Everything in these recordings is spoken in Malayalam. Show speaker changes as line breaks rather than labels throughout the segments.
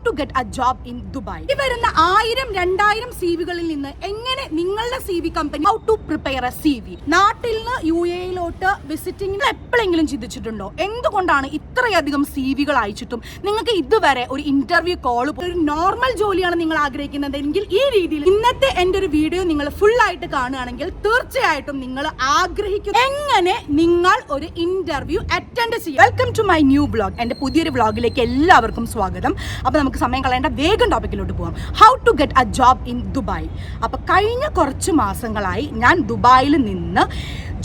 To get a job in Dubai. ഈ വരുന്ന 1000-2000 സിവികളിൽ നിന്ന് എങ്ങനെ നിങ്ങളുടെ CV company how to prepare a CV. നാട്ടിൽ നിന്ന് UAE-ലോട്ട് വിസിറ്റിംഗിന് എപ്പോഴെങ്കിലും ചിന്തിച്ചിട്ടുണ്ടോ എന്തുകൊണ്ടാണ് ഇത്രയധികം CVകൾ അയച്ചിട്ടും നിങ്ങൾക്ക് ഇതുവരെ ഒരു ഇന്റർവ്യൂ കോൾ, ഒരു നോർമൽ ജോലിയാണ് നിങ്ങൾ ആഗ്രഹിക്കുന്നതെങ്കിൽ ഈ രീതിയിൽ ഇന്നത്തെ എൻ്റെ ഒരു വീഡിയോ നിങ്ങൾ ഫുൾ ആയിട്ട് കാണുകയാണെങ്കിൽ തീർച്ചയായിട്ടും നിങ്ങൾ ആഗ്രഹിക്കും എങ്ങനെ നിങ്ങൾ ഒരു ഇന്റർവ്യൂ അറ്റൻഡ് ചെയ്യും. Welcome to my new vlog. എൻ്റെ പുതിയൊരു വ്ളോഗിലേക്ക് എല്ലാവർക്കും സ്വാഗതം. അപ്പോൾ നമുക്ക് സമയം കളയേണ്ട വേഗം ടോപ്പിക്കിലോട്ട് പോകാം. How to get a job in Dubai. അപ്പോൾ കഴിഞ്ഞ കുറച്ച് മാസങ്ങളായി ഞാൻ ദുബായിൽ നിന്ന്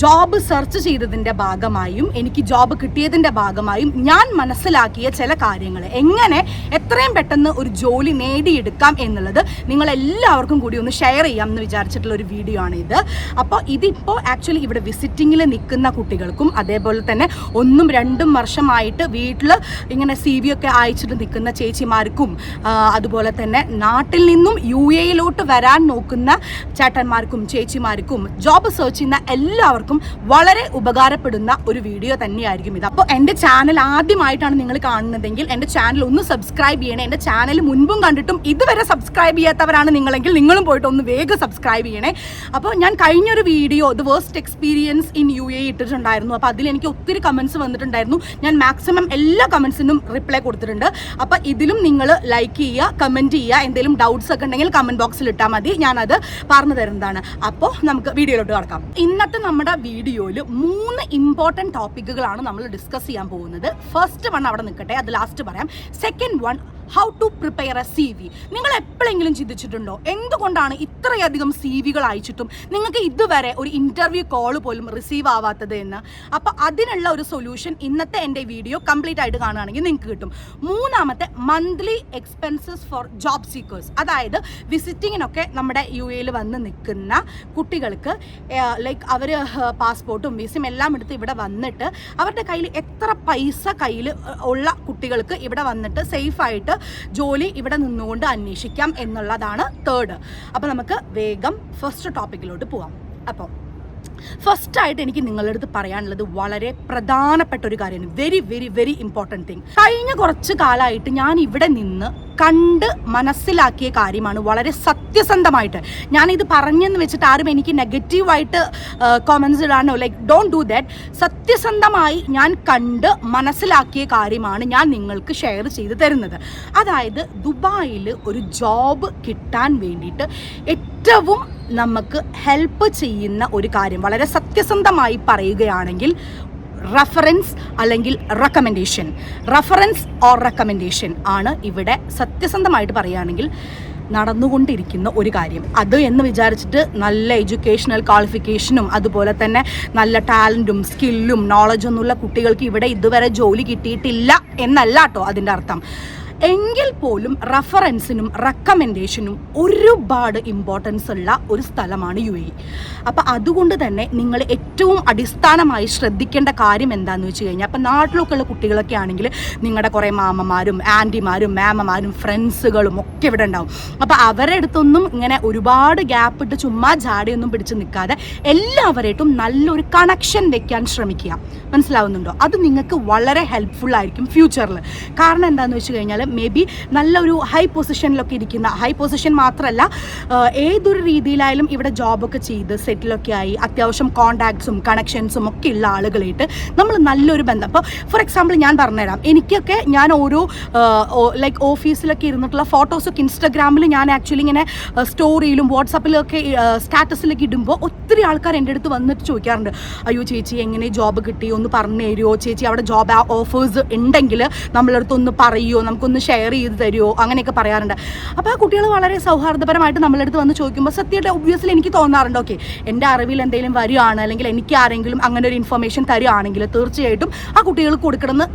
ജോബ് സെർച്ച് ചെയ്തതിൻ്റെ ഭാഗമായും എനിക്ക് ജോബ് കിട്ടിയതിൻ്റെ ഭാഗമായും ഞാൻ മനസ്സിലാക്കിയ ചില കാര്യങ്ങൾ, എങ്ങനെ എത്രയും പെട്ടെന്ന് ഒരു ജോലി നേടിയെടുക്കാം എന്നുള്ളത് നിങ്ങളെല്ലാവർക്കും കൂടി ഒന്ന് ഷെയർ ചെയ്യാം എന്ന് വിചാരിച്ചിട്ടുള്ള ഒരു വീഡിയോ ആണ് ഇത്. അപ്പോൾ ഇതിപ്പോൾ ആക്ച്വലി ഇവിടെ വിസിറ്റിങ്ങിൽ നിൽക്കുന്ന കുട്ടികൾക്കും അതേപോലെ തന്നെ 1-2 വർഷമായിട്ട് വീട്ടിൽ ഇങ്ങനെ CV ഒക്കെ അയച്ചിട്ട് നിൽക്കുന്ന ചേച്ചിമാർക്കും അതുപോലെ തന്നെ നാട്ടിൽ നിന്നും UAE-ലോട്ട് വരാൻ നോക്കുന്ന ചേട്ടന്മാർക്കും ചേച്ചിമാർക്കും ജോബ് സെർച്ച് ചെയ്യുന്ന എല്ലാവർക്കും വളരെ ഉപകാരപ്പെടുന്ന ഒരു വീഡിയോ തന്നെയായിരിക്കും ഇത്. അപ്പോൾ എൻ്റെ ചാനൽ ആദ്യമായിട്ടാണ് നിങ്ങൾ കാണുന്നതെങ്കിൽ എൻ്റെ ചാനൽ ഒന്ന് സബ്സ്ക്രൈബ് ചെയ്യണേ. എൻ്റെ ചാനൽ മുൻപും കണ്ടിട്ടും ഇതുവരെ സബ്സ്ക്രൈബ് ചെയ്യാത്തവരാണ് നിങ്ങളെങ്കിൽ നിങ്ങളും പോയിട്ട് ഒന്ന് വേഗം സബ്സ്ക്രൈബ് ചെയ്യണേ. അപ്പോൾ ഞാൻ കഴിഞ്ഞൊരു video the waste experience in UAE ഇട്ടിട്ടുണ്ടായിരുന്നു. അപ്പോൾ അതിൽ എനിക്ക് ഒത്തിരി കമൻസ് വന്നിട്ടുണ്ടായിരുന്നു. ഞാൻ മാക്സിമം എല്ലാ കമൻസിനും റിപ്ലൈ കൊടുത്തിട്ടുണ്ട്. അപ്പോൾ ഇതിലും നിങ്ങൾ ലൈക്ക് ചെയ്യുക, കമൻറ്റ് ചെയ്യുക. എന്തെങ്കിലും ഡൗട്ട്സ് ഒക്കെ ഉണ്ടെങ്കിൽ കമൻറ്റ് ബോക്സിൽ ഇട്ടാൽ മതി, ഞാനത് പറഞ്ഞു തരുന്നതാണ്. അപ്പോൾ നമുക്ക് വീഡിയോയിലോട്ട് കടക്കാം. ഇന്നത്തെ നമ്മുടെ വീഡിയോയിൽ 3 ഇമ്പോർട്ടൻറ്റ് ടോപ്പിക്കുകളാണ് നമ്മൾ ഡിസ്കസ് ചെയ്യാൻ പോകുന്നത്. ഫസ്റ്റ് വൺ അവിടെ നിൽക്കട്ടെ, അത് ലാസ്റ്റ് പറയാം. Second one, how to prepare a CV. നിങ്ങൾ എപ്പോഴെങ്കിലും ചിന്തിച്ചിട്ടുണ്ടോ എന്തുകൊണ്ടാണ് ഇത്രയധികം CVകൾ അയച്ചിട്ടും നിങ്ങൾക്ക് ഇതുവരെ ഒരു ഇന്റർവ്യൂ കോൾ പോലും റിസീവ് ആവാത്തത് എന്ന്? അപ്പോൾ അതിനുള്ള ഒരു സൊല്യൂഷൻ ഇന്നത്തെ എൻ്റെ വീഡിയോ കംപ്ലീറ്റ് ആയിട്ട് കാണുകയാണെങ്കിൽ നിങ്ങൾക്ക് കിട്ടും. മൂന്നാമത്തെ, monthly expenses for job seekers. അതായത് വിസിറ്റിങ്ങിനൊക്കെ നമ്മുടെ UAE-ൽ വന്ന് നിൽക്കുന്ന കുട്ടികൾക്ക് ലൈക്ക് അവർ പാസ്പോർട്ടും വിസയും എല്ലാം എടുത്ത് ഇവിടെ വന്നിട്ട് അവരുടെ കയ്യിൽ എത്ര പൈസ കയ്യിൽ ഉള്ള കുട്ടികൾക്ക് ഇവിടെ വന്നിട്ട് സേഫായിട്ട് ജോലി ഇവിടെ നിന്നുകൊണ്ട് അന്വേഷിക്കാം എന്നുള്ളതാണ് തേർഡ്. അപ്പോൾ നമുക്ക് വേഗം ഫസ്റ്റ് ടോപ്പിക്കിലോട്ട് പോവാം. അപ്പോൾ ഫസ്റ്റായിട്ട് എനിക്ക് നിങ്ങളുടെ അടുത്ത് പറയാനുള്ളത് വളരെ പ്രധാനപ്പെട്ട ഒരു കാര്യമാണ്. Very very very important thing. കഴിഞ്ഞ കുറച്ച് കാലമായിട്ട് ഞാൻ ഇവിടെ നിന്ന് കണ്ട് മനസ്സിലാക്കിയ കാര്യമാണ്. വളരെ സത്യസന്ധമായിട്ട് ഞാനിത് പറഞ്ഞെന്ന് വെച്ചിട്ട് ആരും എനിക്ക് നെഗറ്റീവായിട്ട് കോമൻസ് ഇടാനോ ലൈക്ക് ഡോണ്ട് ഡു ദാറ്റ്. സത്യസന്ധമായി ഞാൻ കണ്ട് മനസ്സിലാക്കിയ കാര്യമാണ് ഞാൻ നിങ്ങൾക്ക് ഷെയർ ചെയ്ത് തരുന്നത്. അതായത് ദുബായിൽ ഒരു ജോബ് കിട്ടാൻ വേണ്ടിയിട്ട് ഏറ്റവും നമുക്ക് ഹെൽപ്പ് ചെയ്യുന്ന ഒരു കാര്യം, വളരെ സത്യസന്ധമായി പറയുകയാണെങ്കിൽ, റഫറൻസ് അല്ലെങ്കിൽ റെക്കമെൻഡേഷൻ. റഫറൻസ് ഓർ റെക്കമെൻഡേഷൻ ആണ് ഇവിടെ സത്യസന്ധമായിട്ട് പറയുകയാണെങ്കിൽ നടന്നുകൊണ്ടിരിക്കുന്ന ഒരു കാര്യം. അത് എന്ന് വിചാരിച്ചിട്ട് നല്ല എഡ്യൂക്കേഷണൽ ക്വാളിഫിക്കേഷനും അതുപോലെ തന്നെ നല്ല ടാലൻറ്റും സ്കില്ലും നോളജൊന്നുമുള്ള കുട്ടികൾക്ക് ഇവിടെ ഇതുവരെ ജോലി കിട്ടിയിട്ടില്ല എന്നല്ല കേട്ടോ അതിൻ്റെ അർത്ഥം. എങ്കിൽ പോലും റഫറൻസിനും റെക്കമെൻഡേഷനും ഒരുപാട് ഇമ്പോർട്ടൻസ് ഉള്ള ഒരു സ്ഥലമാണ് UAE. അപ്പോൾ അതുകൊണ്ട് തന്നെ നിങ്ങൾ ഏറ്റവും അടിസ്ഥാനമായി ശ്രദ്ധിക്കേണ്ട കാര്യം എന്താണെന്ന് വെച്ച് കഴിഞ്ഞാൽ, അപ്പോൾ നാട്ടിലൊക്കെ ഉള്ള കുട്ടികളൊക്കെ ആണെങ്കിൽ നിങ്ങളുടെ കുറേ മാമമാരും ആൻറ്റിമാരും മാമമാരും ഫ്രണ്ട്സുകളും ഒക്കെ ഇവിടെ ഉണ്ടാവും. അപ്പോൾ അവരുടെ അടുത്തൊന്നും ഇങ്ങനെ ഒരുപാട് ഗ്യാപ്പ് ഇട്ട് ചുമ്മാ ജാടയൊന്നും പിടിച്ച് നിൽക്കാതെ എല്ലാവരായിട്ടും നല്ലൊരു കണക്ഷൻ വെക്കാൻ ശ്രമിക്കുക. മനസ്സിലാവുന്നുണ്ടോ? അത് നിങ്ങൾക്ക് വളരെ ഹെൽപ്ഫുൾ ആയിരിക്കും ഫ്യൂച്ചറിൽ. കാരണം എന്താണെന്ന് വെച്ച് കഴിഞ്ഞാൽ മേ ബി നല്ലൊരു ഹൈ പൊസിഷനിലൊക്കെ ഇരിക്കുന്ന, ഹൈ പൊസിഷൻ മാത്രമല്ല ഏതൊരു രീതിയിലായാലും ഇവിടെ ജോബൊക്കെ ചെയ്ത് സെറ്റിലൊക്കെ ആയി അത്യാവശ്യം കോണ്ടാക്ട്സും കണക്ഷൻസും ഒക്കെ ഉള്ള ആളുകളായിട്ട് നമ്മൾ നല്ലൊരു ബന്ധം. അപ്പോൾ ഫോർ എക്സാമ്പിൾ ഞാൻ പറഞ്ഞുതരാം. എനിക്കൊക്കെ ഞാൻ ഓരോ ലൈക്ക് ഓഫീസിലൊക്കെ ഇരുന്നിട്ടുള്ള ഫോട്ടോസൊക്കെ ഇൻസ്റ്റഗ്രാമിൽ ഞാൻ ആക്ച്വലി ഇങ്ങനെ സ്റ്റോറിയിലും വാട്സാപ്പിലൊക്കെ സ്റ്റാറ്റസിലൊക്കെ ഇടുമ്പോൾ ഒത്തിരി ആൾക്കാർ എൻ്റെ അടുത്ത് വന്നിട്ട് ചോദിക്കാറുണ്ട്, അയ്യോ ചേച്ചി എങ്ങനെ ജോബ് കിട്ടി, ഒന്ന് പറഞ്ഞു തരുമോ ചേച്ചി, അവിടെ ജോബ് ഓഫേഴ്സ് ഉണ്ടെങ്കിൽ നമ്മളടുത്ത് ഒന്ന് പറയുമോ, നമുക്കൊന്ന് ഷെയർ ചെയ്ത് തരുമോ, അങ്ങനെയൊക്കെ പറയാറുണ്ട്. അപ്പോൾ ആ കുട്ടികൾ വളരെ സൗഹാർദ്ദപരമായിട്ട് നമ്മളടുത്ത് വന്ന് ചോദിക്കുമ്പോൾ സത്യമായിട്ട് ഒബ്വിയസ്ലി എനിക്ക് തോന്നാറുണ്ട്, ഓക്കെ എൻ്റെ അറിവിൽ എന്തെങ്കിലും വരികയാണ് അല്ലെങ്കിൽ എനിക്ക് ആരെങ്കിലും അങ്ങനെ ഒരു ഇൻഫർമേഷൻ തരികയാണെങ്കിൽ തീർച്ചയായിട്ടും ആ കുട്ടികൾ കൊടുക്കണമെന്ന്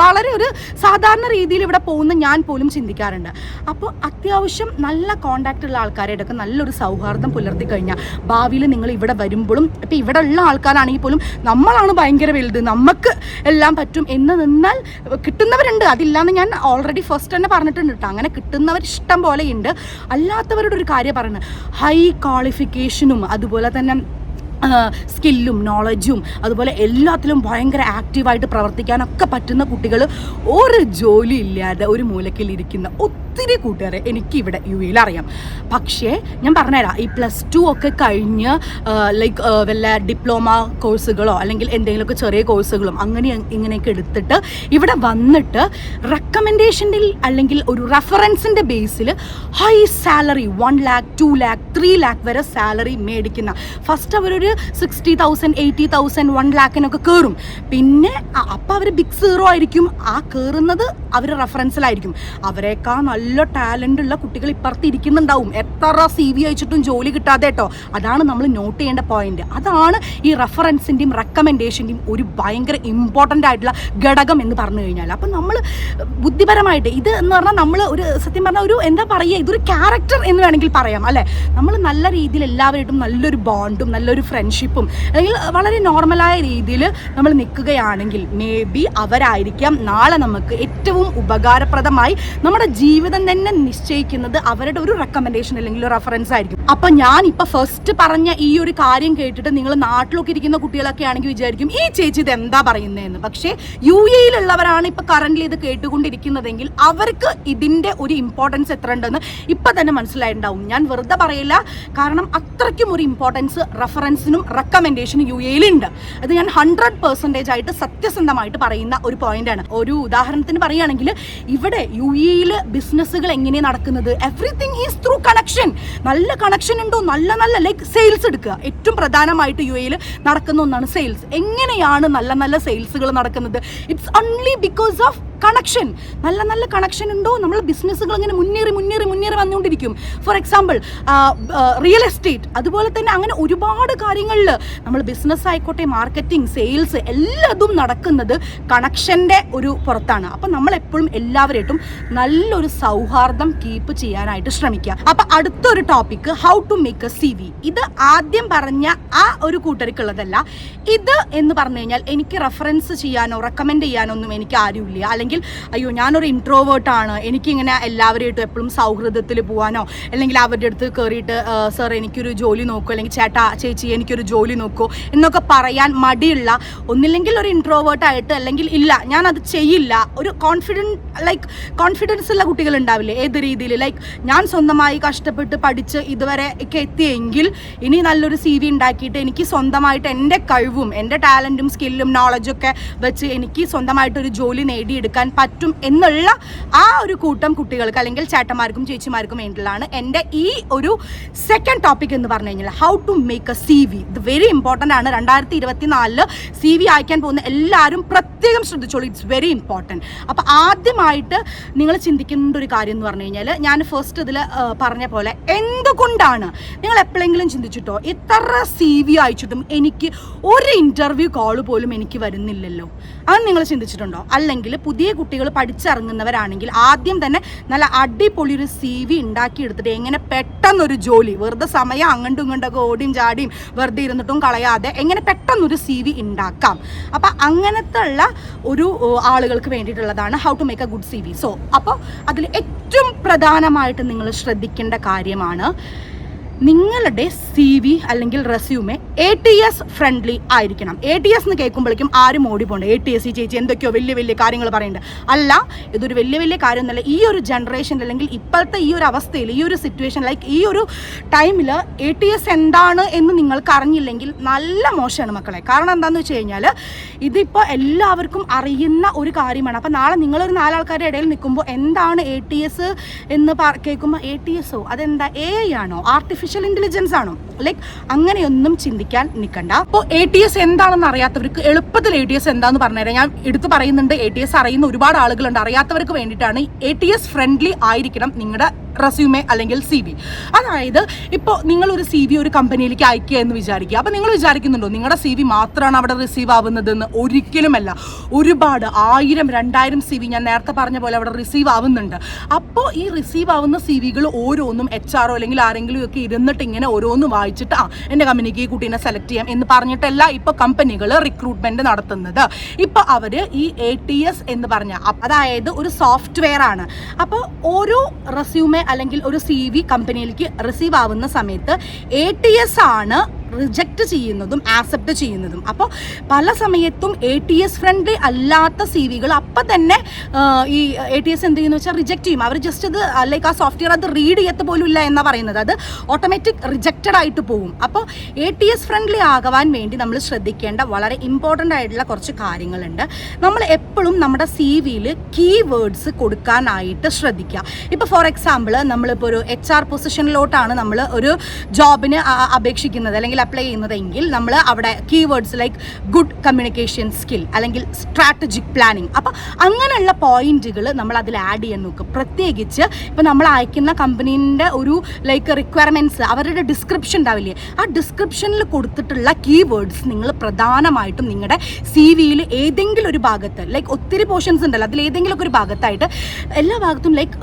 വളരെ ഒരു സാധാരണ രീതിയിൽ ഇവിടെ പോകുന്ന ഞാൻ പോലും ചിന്തിക്കാറുണ്ട്. അപ്പോൾ അത്യാവശ്യം നല്ല കോണ്ടാക്റ്റ് ഉള്ള ആൾക്കാരായിട്ടൊക്കെ നല്ലൊരു സൗഹാർദ്ദം പുലർത്തി കഴിഞ്ഞാൽ ഭാവിയിൽ നിങ്ങൾ ഇവിടെ വരുമ്പോഴും ഇപ്പോൾ ഇവിടെ ഉള്ള ആൾക്കാരാണെങ്കിൽ പോലും നമ്മളാണ് ഭയങ്കര വലുത്, നമുക്ക് എല്ലാം പറ്റും എന്ന് നിന്നാൽ കിട്ടുന്നവരുണ്ട്. അതില്ലാന്ന് ഞാൻ ഓൾറെഡി ഫസ്റ്റ് തന്നെ പറഞ്ഞിട്ടുണ്ട് കേട്ടോ. അങ്ങനെ കിട്ടുന്നവർ ഇഷ്ടം പോലെയുണ്ട്. അല്ലാത്തവരുടെ ഒരു കാര്യം പറയുന്നത് ഹൈ ക്വാളിഫിക്കേഷനും അതുപോലെ തന്നെ സ്കില്ലും നോളജും അതുപോലെ എല്ലാത്തിലും ഭയങ്കര ആക്റ്റീവായിട്ട് പ്രവർത്തിക്കാനൊക്കെ പറ്റുന്ന കുട്ടികൾ ഒരു ജോലി ഇല്ലാതെ ഒരു മൂലക്കിലിരിക്കുന്ന ഒത്തിരി കൂട്ടുകാരെ എനിക്കിവിടെ യു എയിൽ അറിയാം. പക്ഷേ ഞാൻ പറഞ്ഞുതരാം, ഈ +2 ഒക്കെ കഴിഞ്ഞ് ലൈക്ക് വല്ല ഡിപ്ലോമ കോഴ്സുകളോ അല്ലെങ്കിൽ എന്തെങ്കിലുമൊക്കെ ചെറിയ കോഴ്സുകളും അങ്ങനെ ഇങ്ങനെയൊക്കെ എടുത്തിട്ട് ഇവിടെ വന്നിട്ട് റെക്കമെൻഡേഷൻ്റെ അല്ലെങ്കിൽ ഒരു റെഫറൻസിൻ്റെ ബേസിൽ high salary 1 lakh 2 lakh 3 lakh വരെ സാലറി മേടിക്കുന്ന, ഫസ്റ്റ് അവരൊരു 60,000 80,000 1 lakhനൊക്കെ കയറും. പിന്നെ അപ്പം അവർ ബിഗ് സീറോ ആയിരിക്കും, ആ കയറുന്നത് അവർ റെഫറൻസിലായിരിക്കും. അവരെക്കാൾ നല്ല ടാലൻ്റ് ഉള്ള കുട്ടികൾ ഇപ്പുറത്ത് ഇരിക്കുന്നുണ്ടാവും, എത്ര CV അയച്ചിട്ടും ജോലി കിട്ടാതെ കേട്ടോ. അതാണ് നമ്മൾ നോട്ട് ചെയ്യേണ്ട പോയിന്റ്. അതാണ് ഈ റെഫറൻസിൻ്റെയും റെക്കമെൻഡേഷൻ്റെയും ഒരു ഭയങ്കര ഇമ്പോർട്ടൻ്റ് ആയിട്ടുള്ള ഘടകം എന്ന് പറഞ്ഞു കഴിഞ്ഞാൽ. അപ്പം നമ്മൾ ബുദ്ധിപരമായിട്ട് ഇത് എന്ന് പറഞ്ഞാൽ നമ്മൾ ഒരു സത്യം പറഞ്ഞാൽ ഒരു എന്താ പറയുക, ഇതൊരു ക്യാരക്ടർ എന്ന് വേണമെങ്കിൽ പറയാം അല്ലേ. നമ്മൾ നല്ല രീതിയിൽ എല്ലാവരായിട്ടും നല്ലൊരു ബോണ്ടും നല്ലൊരു ഫ്രണ്ട്ഷിപ്പും അല്ലെങ്കിൽ വളരെ നോർമലായ രീതിയിൽ നമ്മൾ നിൽക്കുകയാണെങ്കിൽ മേ ബി അവരായിരിക്കാം നാളെ നമുക്ക് ഏറ്റവും ഉപകാരപ്രദമായി നമ്മുടെ ജീവിതം തന്നെ നിശ്ചയിക്കുന്നത് അവരുടെ ഒരു റെക്കമെൻഡേഷൻ അല്ലെങ്കിൽ ഒരു റെഫറൻസ് ആയിരിക്കും. അപ്പം ഞാനിപ്പോൾ ഫസ്റ്റ് പറഞ്ഞ ഈ ഒരു കാര്യം കേട്ടിട്ട് നിങ്ങൾ നാട്ടിലൊക്കെ ഇരിക്കുന്ന കുട്ടികളൊക്കെ ആണെങ്കിൽ വിചാരിക്കും ഈ ചേച്ചി ഇത് എന്താ പറയുന്നതെന്ന്. പക്ഷേ UAE ഉള്ളവരാണ് ഇപ്പോൾ കറൻ്റ് ഇത് കേട്ടുകൊണ്ടിരിക്കുന്നതെങ്കിൽ അവർക്ക് ഇതിൻ്റെ ഒരു ഇമ്പോർട്ടൻസ് എത്ര ഉണ്ടെന്ന് ഇപ്പം തന്നെ മനസ്സിലായിട്ടുണ്ടാവും. ഞാൻ വെറുതെ പറയില്ല, കാരണം അത്രയ്ക്കും ഒരു ഇമ്പോർട്ടൻസ് റെഫറൻസിനും റെക്കമെൻഡേഷനും UAE ഉണ്ട്. അത് ഞാൻ 100% ആയിട്ട് സത്യസന്ധമായിട്ട് പറയുന്ന ഒരു പോയിന്റാണ്. ഒരു ഉദാഹരണത്തിന് പറയുകയാണെങ്കിൽ ഇവിടെ UAE ബിസിനസ്സുകൾ എങ്ങനെയാണ് നടക്കുന്നത്, എവറിത്തിങ് ഈസ് ത്രൂ കണക്ഷൻ. നല്ല കണക്ഷൻ ഉണ്ടോ, നല്ല നല്ല ലൈക്ക് സെയിൽസ് എടുക്കുക, ഏറ്റവും പ്രധാനമായിട്ട് UAE നടക്കുന്ന ഒന്നാണ് സെയിൽസ്. എങ്ങനെയാണ് നല്ല നല്ല സെയിൽസുകൾ നടക്കുന്നത്? It's only because of connection. നല്ല നല്ല കണക്ഷൻ ഉണ്ടോ, നമ്മൾ ബിസിനസ്സുകൾ ഇങ്ങനെ മുന്നേറി മുന്നേറി മുന്നേറി വന്നുകൊണ്ടിരിക്കും. ഫോർ എക്സാമ്പിൾ റിയൽ എസ്റ്റേറ്റ്, അതുപോലെ തന്നെ അങ്ങനെ ഒരുപാട് കാര്യങ്ങളിൽ നമ്മൾ ബിസിനസ് ആയിക്കോട്ടെ, മാർക്കറ്റിംഗ്, സെയിൽസ് എല്ലാതും നടക്കുന്നത് കണക്ഷൻ്റെ ഒരു പുറത്താണ്. അപ്പം നമ്മളെപ്പോഴും എല്ലാവരായിട്ടും നല്ലൊരു സൗഹാർദ്ദം കീപ്പ് ചെയ്യാനായിട്ട് ശ്രമിക്കുക. അപ്പം അടുത്തൊരു topic how to make a CV. ഇത് ആദ്യം പറഞ്ഞ ആ ഒരു കൂട്ടർക്കുള്ളതല്ല. ഇത് എന്ന് പറഞ്ഞു കഴിഞ്ഞാൽ എനിക്ക് റെഫറൻസ് ചെയ്യാനോ റെക്കമെൻഡ് ചെയ്യാനോ ഒന്നും എനിക്ക് ആരുമില്ല, അല്ലെങ്കിൽ അയ്യോ ഞാനൊരു ഇൻട്രോവേർട്ടാണ്, എനിക്കിങ്ങനെ എല്ലാവരുമായിട്ടും എപ്പോഴും സൗഹൃദത്തിൽ പോകാനോ അല്ലെങ്കിൽ അവരുടെ അടുത്ത് കയറിയിട്ട് സർ എനിക്കൊരു ജോലി നോക്കൂ അല്ലെങ്കിൽ ചേട്ടാ ചേച്ചി എനിക്കൊരു ജോലി നോക്കൂ എന്നൊക്കെ പറയാൻ മടിയുള്ള, ഒന്നില്ലെങ്കിൽ ഒരു ഇൻട്രോവേർട്ടായിട്ട് അല്ലെങ്കിൽ ഇല്ല ഞാനത് ചെയ്യില്ല, ഒരു കോൺഫിഡൻസ് ഉള്ള കുട്ടികൾ ഉണ്ടാവില്ലേ ഏത് രീതിയിൽ, ലൈക്ക് ഞാൻ സ്വന്തമായി കഷ്ടപ്പെട്ട് പഠിച്ച് ഇതുവരെ ഒക്കെ എത്തിയെങ്കിൽ ഇനി നല്ലൊരു CV ഉണ്ടാക്കിയിട്ട് എനിക്ക് സ്വന്തമായിട്ട് എൻ്റെ കഴിവും എൻ്റെ ടാലൻറ്റും സ്കില്ലും നോളജും ഒക്കെ വെച്ച് എനിക്ക് സ്വന്തമായിട്ടൊരു ജോലി നേടിയെടുക്കാൻ പറ്റും എന്നുള്ള ആ ഒരു കൂട്ടം കുട്ടികൾക്ക് അല്ലെങ്കിൽ ചേട്ടന്മാർക്കും ചേച്ചിമാർക്കും വേണ്ടിയിട്ടാണ് എൻ്റെ ഈ ഒരു സെക്കൻഡ് ടോപ്പിക് എന്ന് പറഞ്ഞു കഴിഞ്ഞാൽ how to make a CV. ഇത് വെരി ഇമ്പോർട്ടൻ്റ് ആണ്. 2024 CV അയക്കാൻ പോകുന്ന എല്ലാവരും പ്രത്യേകം ശ്രദ്ധിച്ചോളൂ, ഇറ്റ്സ് വെരി ഇമ്പോർട്ടൻറ്റ്. അപ്പോൾ ആദ്യമായിട്ട് നിങ്ങൾ ചിന്തിക്കേണ്ട ഒരു കാര്യം എന്ന് പറഞ്ഞു കഴിഞ്ഞാൽ ഞാൻ ഫസ്റ്റ് ഇതിൽ പറഞ്ഞ പോലെ എന്തുകൊണ്ടാണ് നിങ്ങൾ എപ്പോഴെങ്കിലും ചിന്തിച്ചിട്ടോ ഇത്ര CV അയച്ചിട്ടും എനിക്ക് ഒരു ഇൻ്റർവ്യൂ കോൾ പോലും എനിക്ക് വരുന്നില്ലല്ലോ, അങ്ങനെ നിങ്ങൾ ചിന്തിച്ചിട്ടുണ്ടോ? അല്ലെങ്കിൽ പുതിയ കുട്ടികൾ പഠിച്ചിറങ്ങുന്നവരാണെങ്കിൽ ആദ്യം തന്നെ നല്ല അടിപൊളി ഒരു CV ഉണ്ടാക്കിയെടുത്തിട്ട് എങ്ങനെ പെട്ടെന്നൊരു ജോലി, വെറുതെ സമയം അങ്ങോട്ടും ഇങ്ങോട്ടൊക്കെ ഓടിയും ചാടിയും വെറുതെ ഇരുന്നിട്ടും കളയാതെ എങ്ങനെ പെട്ടെന്നൊരു CV ഉണ്ടാക്കാം. അപ്പം അങ്ങനത്തെ ഉള്ള ഒരു ആളുകൾക്ക് വേണ്ടിയിട്ടുള്ളതാണ് how to make a good CV. So അപ്പോൾ അതിൽ ഏറ്റവും പ്രധാനമായിട്ട് നിങ്ങൾ ശ്രദ്ധിക്കേണ്ട കാര്യമാണ് നിങ്ങളുടെ CV അല്ലെങ്കിൽ റെസ്യൂമെ ATS ഫ്രണ്ട്ലി ആയിരിക്കണം. ATS എന്ന് കേൾക്കുമ്പോഴേക്കും ആരും ഓടിപ്പോണ്ട്, ATS ചേച്ചി എന്തൊക്കെയോ വലിയ വലിയ കാര്യങ്ങൾ പറയുന്നുണ്ട്. അല്ല, ഇതൊരു വലിയ വലിയ കാര്യമൊന്നുമല്ല. ഈ ഒരു ജനറേഷനിൽ അല്ലെങ്കിൽ ഇപ്പോഴത്തെ ഈ ഒരു അവസ്ഥയിൽ ഈ ഒരു സിറ്റുവേഷൻ ലൈക്ക് ഈ ഒരു ടൈമിൽ ATS എന്താണ് എന്ന് നിങ്ങൾക്ക് അറിഞ്ഞില്ലെങ്കിൽ നല്ല മോശമാണ് മക്കളെ. കാരണം എന്താണെന്ന് വെച്ച് കഴിഞ്ഞാൽ ഇതിപ്പോൾ എല്ലാവർക്കും അറിയുന്ന ഒരു കാര്യമാണ്. അപ്പോൾ നാളെ നിങ്ങളൊരു 4 ആൾക്കാരുടെ ഇടയിൽ നിൽക്കുമ്പോൾ എന്താണ് ATS എന്ന് കേൾക്കുമ്പോൾ ATSO അതെന്താ AI ആണോ ആർട്ടിഫിഷ്യൽ ഇന്റലിജൻസ് ആണോ, ലൈക്ക് അങ്ങനെയൊന്നും ചിന്തിക്കാൻ നിൽക്കണ്ട. അപ്പോൾ ATS എന്താണെന്ന് അറിയാത്തവർക്ക് എളുപ്പത്തിൽ ATS എന്താണെന്ന് പറഞ്ഞുതരാം. ഞാൻ എടുത്തു പറയുന്നുണ്ട്, ATS അറിയുന്ന ഒരുപാട് ആളുകളുണ്ട്. അറിയാത്തവർക്ക് വേണ്ടിയിട്ടാണ്. ATS ഫ്രണ്ട്ലി ആയിരിക്കണം നിങ്ങളുടെ റെസ്യൂമെ അല്ലെങ്കിൽ CV. അതായത് ഇപ്പോൾ നിങ്ങളൊരു CV ഒരു കമ്പനിയിലേക്ക് അയക്കുക എന്ന് വിചാരിക്കുക. അപ്പോൾ നിങ്ങൾ വിചാരിക്കുന്നുണ്ടോ നിങ്ങളുടെ CV മാത്രമാണ് അവിടെ റിസീവ് ആവുന്നതെന്ന്? ഒരിക്കലുമല്ല. ഒരുപാട് 1000 2000 CV ഞാൻ നേരത്തെ പറഞ്ഞ പോലെ അവിടെ റിസീവ് ആവുന്നുണ്ട്. അപ്പോൾ ഈ റിസീവ് ആവുന്ന CVകൾ ഓരോന്നും HR അല്ലെങ്കിൽ ആരെങ്കിലും ഒക്കെ ഇരുന്നിട്ട് ഇങ്ങനെ ഓരോന്നും വായിച്ചിട്ട് എൻ്റെ കമ്പനിക്ക് ഈ കുട്ടീനെ സെലക്ട് ചെയ്യാം എന്ന് പറഞ്ഞിട്ടല്ല ഇപ്പോൾ കമ്പനികൾ റിക്രൂട്ട്മെൻറ്റ് നടത്തുന്നത്. ഇപ്പോൾ അവർ ഈ ATS എന്ന് പറഞ്ഞ അതായത് ഒരു സോഫ്റ്റ്വെയർ ആണ്. അപ്പോൾ ഓരോ റെസ്യൂമെ അല്ലെങ്കിൽ ഒരു CV കമ്പനിയിലേക്ക് റിസീവ് ആവുന്ന സമയത്ത് ATS ആണ് റിജക്റ്റ് ചെയ്യുന്നതും ആക്സെപ്റ്റ് ചെയ്യുന്നതും. അപ്പോൾ പല സമയത്തും ATS ഫ്രണ്ട്ലി അല്ലാത്ത CV-കൾ അപ്പം തന്നെ ഈ ATS എന്ത് ചെയ്യുന്നു വെച്ചാൽ റിജക്റ്റ് ചെയ്യും. അവർ ജസ്റ്റ് അത് ലൈക്ക് ആ സോഫ്റ്റ്വെയർ അത് റീഡ് ചെയ്യത്ത് പോലും ഇല്ല എന്നാണ് പറയുന്നത്. അത് ഓട്ടോമാറ്റിക് റിജക്റ്റഡ് ആയിട്ട് പോകും. അപ്പോൾ ATS ഫ്രണ്ട്ലി ആകുവാൻ വേണ്ടി നമ്മൾ ശ്രദ്ധിക്കേണ്ട വളരെ ഇമ്പോർട്ടൻ്റ് ആയിട്ടുള്ള കുറച്ച് കാര്യങ്ങളുണ്ട്. നമ്മൾ എപ്പോഴും നമ്മുടെ CV-യിൽ കീവേഡ്സ് കൊടുക്കാനായിട്ട് ശ്രദ്ധിക്കുക. ഇപ്പോൾ ഫോർ എക്സാമ്പിൾ നമ്മളിപ്പോൾ ഒരു HR പൊസിഷനിലോട്ടാണ് നമ്മൾ ഒരു ജോബിന് അപേക്ഷിക്കുന്നത് അല്ലെങ്കിൽ അപ്ലൈ ചെയ്യുന്നതെങ്കിൽ നമ്മൾ അവിടെ keywords like good communication skill അല്ലെങ്കിൽ സ്ട്രാറ്റജിക് പ്ലാനിങ്, അപ്പോൾ അങ്ങനെയുള്ള പോയിന്റുകൾ നമ്മൾ അതിൽ ആഡ് ചെയ്യാൻ നോക്കും. പ്രത്യേകിച്ച് ഇപ്പോൾ നമ്മൾ അയക്കുന്ന കമ്പനീൻ്റെ ഒരു ലൈക്ക് റിക്വയർമെൻറ്റ്സ് അവരുടെ ഡിസ്ക്രിപ്ഷൻ ഉണ്ടാവില്ലേ, ആ ഡിസ്ക്രിപ്ഷനിൽ കൊടുത്തിട്ടുള്ള കീവേഡ്സ് നിങ്ങൾ പ്രധാനമായിട്ടും നിങ്ങളുടെ CV-യിൽ ഏതെങ്കിലും ഒരു ഭാഗത്ത് ലൈക്ക് ഒത്തിരി പോർഷൻസ് ഉണ്ടല്ലോ, അതിൽ ഏതെങ്കിലും ഒക്കെ ഒരു ഭാഗത്തായിട്ട് എല്ലാ ഭാഗത്തും ലൈക്ക്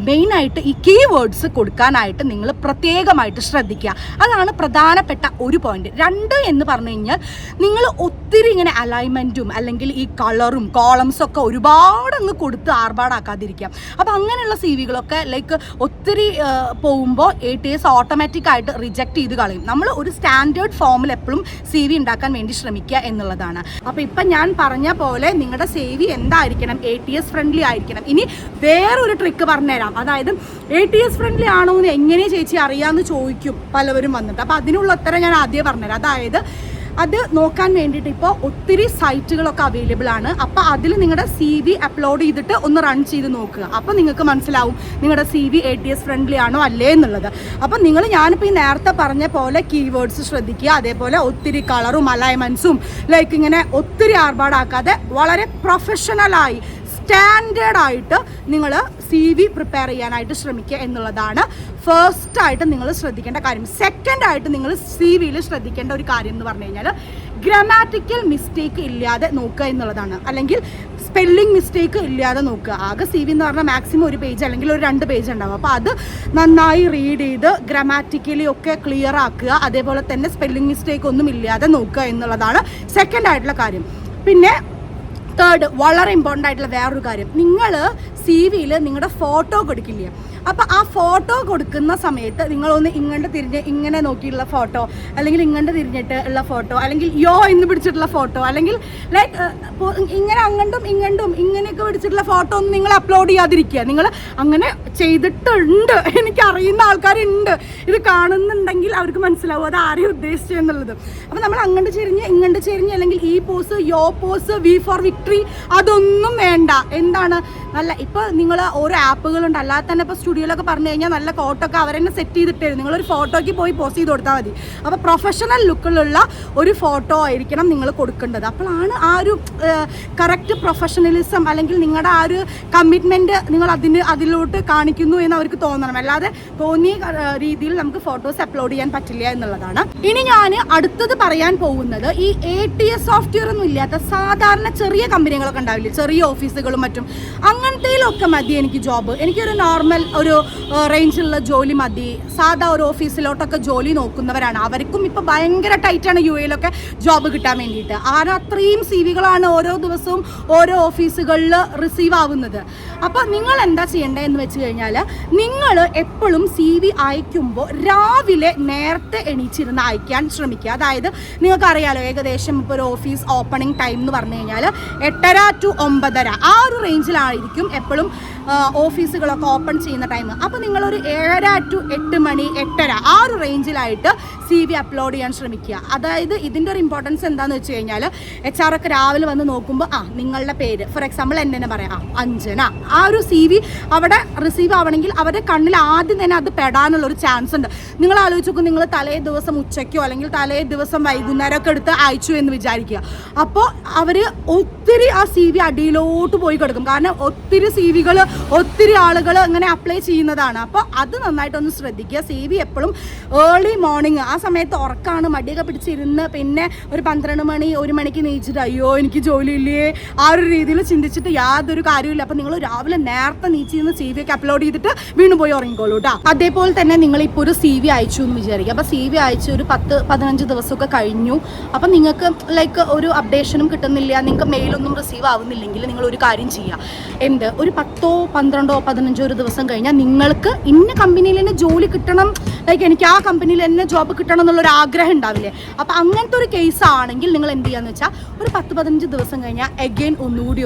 മെയിനായിട്ട് ഈ കീവേഡ്സ് കൊടുക്കാനായിട്ട് നിങ്ങൾ പ്രത്യേകമായിട്ട് ശ്രദ്ധിക്കുക. അതാണ് പ്രധാനപ്പെട്ട ഒരു പോയിന്റ്. 2 എന്ന് പറഞ്ഞു കഴിഞ്ഞാൽ നിങ്ങൾ ഒത്തിരി ഇങ്ങനെ അലൈൻമെൻറ്റും അല്ലെങ്കിൽ ഈ കളറും കോളംസും ഒക്കെ ഒരുപാട് അങ്ങ് കൊടുത്ത് ആർഭാടാക്കാതിരിക്കുക. അപ്പോൾ അങ്ങനെയുള്ള CV-കളൊക്കെ ലൈക്ക് ഒത്തിരി പോകുമ്പോൾ ATS ഓട്ടോമാറ്റിക്കായിട്ട് റിജക്റ്റ് ചെയ്ത് കളയും. നമ്മൾ ഒരു സ്റ്റാൻഡേർഡ് ഫോമിൽ എപ്പോഴും CV ഉണ്ടാക്കാൻ വേണ്ടി ശ്രമിക്കുക എന്നുള്ളതാണ്. അപ്പോൾ ഇപ്പം ഞാൻ പറഞ്ഞ പോലെ നിങ്ങളുടെ CV എന്തായിരിക്കണം, ATS ഫ്രണ്ട്ലി ആയിരിക്കണം. ഇനി വേറൊരു ട്രിക്ക് പറഞ്ഞുതരാം. അതായത് ATS ഫ്രണ്ട്ലി ആണോ എന്ന് എങ്ങനെ ചേച്ചി അറിയാമെന്ന് ചോദിക്കും പലവരും വന്നിട്ട്. അപ്പോൾ അതിനുള്ള ഉത്തരം ഞാൻ ആദ്യം പറഞ്ഞുതരാം. അതായത് അത് നോക്കാൻ വേണ്ടിയിട്ട് ഇപ്പോൾ ഒത്തിരി സൈറ്റുകളൊക്കെ അവൈലബിൾ ആണ്. അപ്പോൾ അതിൽ നിങ്ങളുടെ CV അപ്ലോഡ് ചെയ്തിട്ട് ഒന്ന് റൺ ചെയ്ത് നോക്കുക. അപ്പോൾ നിങ്ങൾക്ക് മനസ്സിലാവും നിങ്ങളുടെ CV ATS ഫ്രണ്ട്ലി ആണോ അല്ലേ എന്നുള്ളത്. അപ്പം ഞാനിപ്പോൾ ഈ നേരത്തെ പറഞ്ഞ പോലെ കീവേഡ്സ് ശ്രദ്ധിക്കുക. അതേപോലെ ഒത്തിരി കളറും അലൈൻമെൻറ്റ്സും ലൈക്ക് ഇങ്ങനെ ഒത്തിരി ആർഭാടാക്കാതെ വളരെ പ്രൊഫഷണലായി സ്റ്റാൻഡേർഡായിട്ട് നിങ്ങൾ CV പ്രിപ്പയർ ചെയ്യാനായിട്ട് ശ്രമിക്കുക എന്നുള്ളതാണ് ഫസ്റ്റായിട്ട് നിങ്ങൾ ശ്രദ്ധിക്കേണ്ട കാര്യം. സെക്കൻഡായിട്ട് നിങ്ങൾ CV-യിൽ ശ്രദ്ധിക്കേണ്ട ഒരു കാര്യം എന്ന് പറഞ്ഞു കഴിഞ്ഞാൽ ഗ്രാമാറ്റിക്കൽ മിസ്റ്റേക്ക് ഇല്ലാതെ നോക്കുക എന്നുള്ളതാണ്. അല്ലെങ്കിൽ സ്പെല്ലിംഗ് മിസ്റ്റേക്ക് ഇല്ലാതെ നോക്കുക. ആകെ CV എന്ന് പറഞ്ഞാൽ മാക്സിമം ഒരു പേജ് അല്ലെങ്കിൽ ഒരു 2 പേജ് ഉണ്ടാവും. അപ്പോൾ അത് നന്നായി റീഡ് ചെയ്ത് ഗ്രാമാറ്റിക്കലി ഒക്കെ ക്ലിയർ ആക്കുക. അതേപോലെ തന്നെ സ്പെല്ലിംഗ് മിസ്റ്റേക്ക് ഒന്നും ഇല്ലാതെ നോക്കുക എന്നുള്ളതാണ് സെക്കൻഡായിട്ടുള്ള കാര്യം. പിന്നെ തേർഡ് വളരെ ഇമ്പോർട്ടൻ്റ് ആയിട്ടുള്ള വേറൊരു കാര്യം, നിങ്ങൾ CV-യിൽ നിങ്ങളുടെ ഫോട്ടോ കൊടുക്കില്ലേ, അപ്പോൾ ആ ഫോട്ടോ കൊടുക്കുന്ന സമയത്ത് നിങ്ങളൊന്ന് ഇങ്ങോട്ട് തിരിഞ്ഞ് ഇങ്ങനെ നോക്കിയിട്ടുള്ള ഫോട്ടോ അല്ലെങ്കിൽ ഇങ്ങോട്ട് തിരിഞ്ഞിട്ട് ഉള്ള ഫോട്ടോ അല്ലെങ്കിൽ എന്ന് പിടിച്ചിട്ടുള്ള ഫോട്ടോ അല്ലെങ്കിൽ ലൈക്ക് ഇങ്ങനെ അങ്ങോട്ടും ഇങ്ങനെയൊക്കെ പിടിച്ചിട്ടുള്ള ഫോട്ടോ ഒന്നും നിങ്ങൾ അപ്ലോഡ് ചെയ്യാതിരിക്കുക. നിങ്ങൾ അങ്ങനെ ചെയ്തിട്ടുണ്ട്, എനിക്കറിയുന്ന ആൾക്കാരുണ്ട്, ഇത് കാണുന്നുണ്ടെങ്കിൽ അവർക്ക് മനസ്സിലാവും അത് ആരെയും ഉദ്ദേശിച്ചെന്നുള്ളത്. അപ്പോൾ നമ്മൾ അങ്ങോട്ട് ചെരിഞ്ഞ് അല്ലെങ്കിൽ ഈ pose pose V for victory അതൊന്നും വേണ്ട. എന്താണ് നല്ല ഇപ്പോൾ നിങ്ങൾ ഓരോ ആപ്പുകളുണ്ട്, അല്ലാതെ തന്നെ ഇപ്പോൾ സ്റ്റുഡിയോയിലൊക്കെ പറഞ്ഞു കഴിഞ്ഞാൽ നല്ല ഫോട്ടോയൊക്കെ അവർ തന്നെ സെറ്റ് ചെയ്തിട്ട് നിങ്ങളൊരു ഫോട്ടോയ്ക്ക് പോയി പോസ്റ്റ് ചെയ്ത് കൊടുത്താൽ മതി. അപ്പോൾ പ്രൊഫഷണൽ ലുക്കിലുള്ള ഒരു ഫോട്ടോ ആയിരിക്കണം നിങ്ങൾ കൊടുക്കേണ്ടത്. അപ്പോഴാണ് ആ ഒരു കറക്റ്റ് പ്രൊഫഷണലിസം അല്ലെങ്കിൽ നിങ്ങളുടെ ആ ഒരു കമ്മിറ്റ്മെൻറ്റ് നിങ്ങൾ അതിലോട്ട് കാണിക്കുന്നു എന്ന് അവർക്ക് തോന്നണം. അല്ലാതെ തോന്നിയ രീതിയിൽ നമുക്ക് ഫോട്ടോസ് അപ്ലോഡ് ചെയ്യാൻ പറ്റില്ല എന്നുള്ളതാണ്. ഇനി ഞാൻ അടുത്തത് പറയാൻ പോകുന്നത് ഈ ATS സോഫ്റ്റ്വെയർ ഒന്നും ഇല്ലാത്ത സാധാരണ ചെറിയ കമ്പനികളൊക്കെ ഉണ്ടാവില്ലേ, ചെറിയ ഓഫീസുകളും മറ്റും, അങ്ങനത്തേലൊക്കെ മതി എനിക്ക് ജോബ്. എനിക്കൊരു നോർമൽ ഒരു റേഞ്ചിലുള്ള ജോലി മതി. സാധാ ഒരു ഓഫീസിലോട്ടൊക്കെ ജോലി നോക്കുന്നവരാണ്, അവർക്കും ഇപ്പോൾ ഭയങ്കര ടൈറ്റാണ് UAE-ലൊക്കെ ജോബ് കിട്ടാൻ വേണ്ടിയിട്ട്. അത്രയും CV-കളാണ് ഓരോ ദിവസവും ഓരോ ഓഫീസുകളിൽ റിസീവ് ആവുന്നത്. അപ്പോൾ നിങ്ങൾ എന്താ ചെയ്യേണ്ടതെന്ന് വെച്ച് കഴിഞ്ഞാൽ നിങ്ങൾ എപ്പോഴും CV അയക്കുമ്പോൾ രാവിലെ നേരത്തെ എണീച്ചിരുന്ന് അയക്കാൻ ശ്രമിക്കുക. അതായത് നിങ്ങൾക്കറിയാലോ ഏകദേശം ഇപ്പോൾ ഒരു ഓഫീസ് ഓപ്പണിംഗ് ടൈം എന്ന് പറഞ്ഞു കഴിഞ്ഞാൽ 8:30 to 9:30 ആ ഒരു റേഞ്ചിലായിരിക്കും എപ്പോഴും ഓഫീസുകളൊക്കെ ഓപ്പൺ ചെയ്യുന്ന ടൈം. അപ്പോൾ നിങ്ങളൊരു 7:30 to 8 മണി 8:30 ആ ഒരു റേഞ്ചിലായിട്ട് CV അപ്ലോഡ് ചെയ്യാൻ ശ്രമിക്കുക. അതായത് ഇതിൻ്റെ ഒരു ഇമ്പോർട്ടൻസ് എന്താണെന്ന് വെച്ച് കഴിഞ്ഞാൽ HR ഒക്കെ രാവിലെ വന്ന് നോക്കുമ്പോൾ നിങ്ങളുടെ പേര് ഫോർ എക്സാമ്പിൾ എന്നെ പറയാം അഞ്ജന, ആ ഒരു CV അവിടെ റിസീവ് ആവണമെങ്കിൽ അവരുടെ കണ്ണിൽ ആദ്യം തന്നെ അത് പെടാനുള്ളൊരു ചാൻസ് ഉണ്ട്. നിങ്ങൾ ആലോചിച്ച് നോക്കും, നിങ്ങൾ തലേ ദിവസം ഉച്ചയ്ക്കോ അല്ലെങ്കിൽ തലേ ദിവസം വൈകുന്നേരമൊക്കെ എടുത്ത് അയച്ചു എന്ന് വിചാരിക്കുക. അപ്പോൾ അവർ ഒത്തിരി ആ CV അടിയിലോട്ട് പോയി കിടക്കും. കാരണം ഒത്തിരി CV-കൾ ഒത്തിരി ആളുകൾ ഇങ്ങനെ അപ്ലൈ ചെയ്യുന്നതാണ്. അപ്പോൾ അത് നന്നായിട്ടൊന്ന് ശ്രദ്ധിക്കുക. CV എപ്പോഴും ഏർലി മോർണിംഗ് ആ സമയത്ത് ഉറക്കാണ്, മടിയൊക്കെ പിടിച്ചിരുന്ന് പിന്നെ ഒരു 12 മണി 1 മണിക്ക് നീച്ചിട്ട് അയ്യോ എനിക്ക് ജോലിയില്ലേ ആ ഒരു രീതിയിൽ ചിന്തിച്ചിട്ട് യാതൊരു കാര്യമില്ല. അപ്പോൾ നിങ്ങൾ രാവിലെ നേരത്തെ നീച്ചിരുന്ന് CV ഒക്കെ അപ്ലോഡ് ചെയ്തിട്ട് വീണ്ടും പോയി ഉറങ്ങിക്കോളൂ കേട്ടോ. അതേപോലെ തന്നെ നിങ്ങളിപ്പോൾ ഒരു CV അയച്ചു എന്ന് വിചാരിക്കുക. അപ്പോൾ CV അയച്ചു ഒരു 10-15 ദിവസമൊക്കെ കഴിഞ്ഞു. അപ്പം നിങ്ങൾക്ക് ലൈക്ക് ഒരു അപ്ഡേഷനും കിട്ടുന്നില്ല, നിങ്ങൾക്ക് മെയിലൊന്നും റിസീവ് ആവുന്നില്ലെങ്കിൽ നിങ്ങൾ ഒരു കാര്യം ചെയ്യുക. ഒരു 10 12 15 ഒരു ദിവസം കഴിഞ്ഞാൽ നിങ്ങൾക്ക് ഇന്ന കമ്പനിയിൽ തന്നെ ജോലി കിട്ടണം, ലൈക്ക് എനിക്ക് ആ കമ്പനിയിൽ തന്നെ ജോബ് കിട്ടണം എന്നുള്ളൊരു ആഗ്രഹം ഉണ്ടാവില്ലേ? അപ്പോൾ അങ്ങനത്തെ ഒരു കേസ് ആണെങ്കിൽ നിങ്ങൾ എന്ത് ചെയ്യാന്ന് വെച്ചാൽ ഒരു 10-15 ദിവസം കഴിഞ്ഞാൽ എഗെയിൻ ഒന്നുകൂടി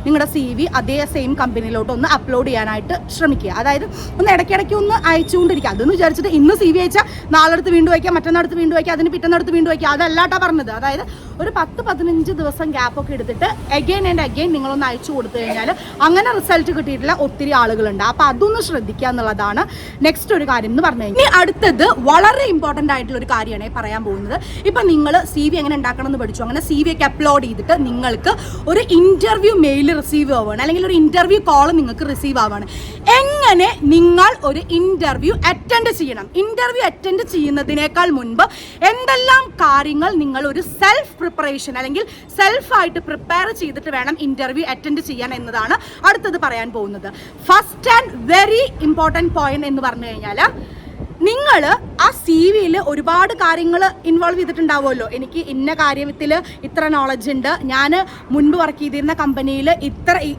നിങ്ങളുടെ CV അതേ സെയിം കമ്പനിയിലോട്ട് ഒന്ന് അപ്ലോഡ് ചെയ്യാനായിട്ട് ശ്രമിക്കുക. അതായത് ഒന്ന് ഇടയ്ക്കിടയ്ക്ക് ഒന്ന് അയച്ചുകൊണ്ടിരിക്കുക. അതെന്ന് വിചാരിച്ചിട്ട് ഇന്ന് CV അയച്ചാൽ നാളെടുത്ത് വീണ്ടും വയ്ക്കുക, മറ്റന്നാളടുത്ത് വീണ്ടും വയ്ക്കുക, അതിന് പിറ്റേന്നടുത്ത് വീണ്ടും വയ്ക്കുക, അതല്ലാട്ടാ പറഞ്ഞത്. അതായത് ഒരു 10-15 ദിവസം ഗ്യാപ്പൊക്കെ എടുത്തിട്ട് എഗെയിൻ ആൻഡ് എഗെയിൻ നിങ്ങളൊന്ന് അയച്ചു കൊടുത്തു കഴിഞ്ഞാൽ അങ്ങനെ റിസൾട്ട് കിട്ടിയിട്ടുള്ള ഒത്തിരി ആളുകളുണ്ട്. അപ്പോൾ അതൊന്ന് ശ്രദ്ധിക്കുക എന്നുള്ളതാണ് നെക്സ്റ്റ് ഒരു കാര്യം എന്ന് പറഞ്ഞു കഴിഞ്ഞാൽ. ഇനി അടുത്തത് വളരെ ഇമ്പോർട്ടൻ്റ് ആയിട്ടുള്ള ഒരു കാര്യമാണ് പറയാൻ പോകുന്നത്. ഇപ്പം നിങ്ങൾ CV എങ്ങനെ ഉണ്ടാക്കണം എന്ന് പഠിച്ചു, അങ്ങനെ CV ഒക്കെ അപ്ലോഡ് ചെയ്തിട്ട് നിങ്ങൾക്ക് ഒരു ഇൻ്റർവ്യൂ മെയിൽ റിസീവ് ആവുകയാണ്, അല്ലെങ്കിൽ ഒരു ഇൻ്റർവ്യൂ കോൾ നിങ്ങൾക്ക് റിസീവ് ആവുകയാണ്. എങ്ങനെ നിങ്ങൾ ഒരു ഇൻ്റർവ്യൂ അറ്റൻഡ് ചെയ്യണം? ഇൻ്റർവ്യൂ അറ്റൻഡ് ചെയ്യുന്നതിനേക്കാൾ മുൻപ് എന്തെല്ലാം കാര്യങ്ങൾ നിങ്ങൾ ഒരു സെൽഫ് പ്രിപ്പറേഷൻ അല്ലെങ്കിൽ സെൽഫായിട്ട് പ്രിപ്പയർ ചെയ്തിട്ട് വേണം ഇൻ്റർവ്യൂ അറ്റൻഡ് ചെയ്യാൻ എന്നതാണ് അടുത്തത് പറയാൻ പോകുന്നത്. First and very important point എന്ന് പറഞ്ഞു കഴിഞ്ഞാൽ, നിങ്ങൾ ആ CVയിൽ ഒരുപാട് കാര്യങ്ങൾ ഇൻവോൾവ് ചെയ്തിട്ടുണ്ടാവുമല്ലോ. എനിക്ക് ഇന്ന കാര്യത്തിൽ ഇത്ര നോളജ് ഉണ്ട്, ഞാൻ മുൻപ് വർക്ക് ചെയ്തിരുന്ന കമ്പനിയിൽ